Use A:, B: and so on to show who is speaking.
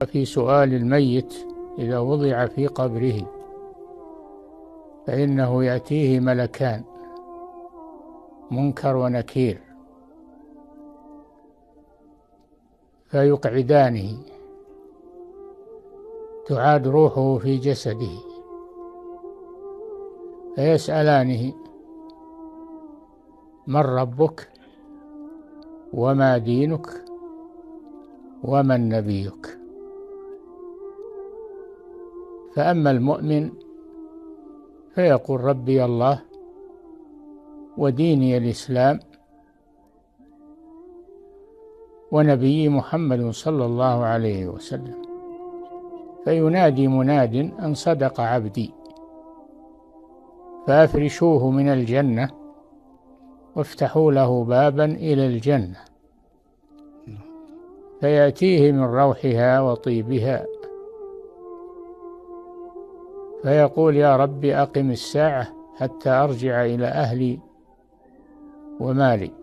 A: في سؤال الميت إذا وضع في قبره، فإنه يأتيه ملكان منكر ونكير فيقعدانه، تعاد روحه في جسده، فيسألانه: من ربك وما دينك ومن نبيك؟ فأما المؤمن فيقول: ربي الله وديني الإسلام ونبي محمد صلى الله عليه وسلم. فينادي مناد: أن صدق عبدي، فأفرشوه من الجنة وافتحوا له بابا إلى الجنة، فيأتيه من روحها وطيبها، فيقول: يا رب أقم الساعة حتى أرجع إلى أهلي ومالي.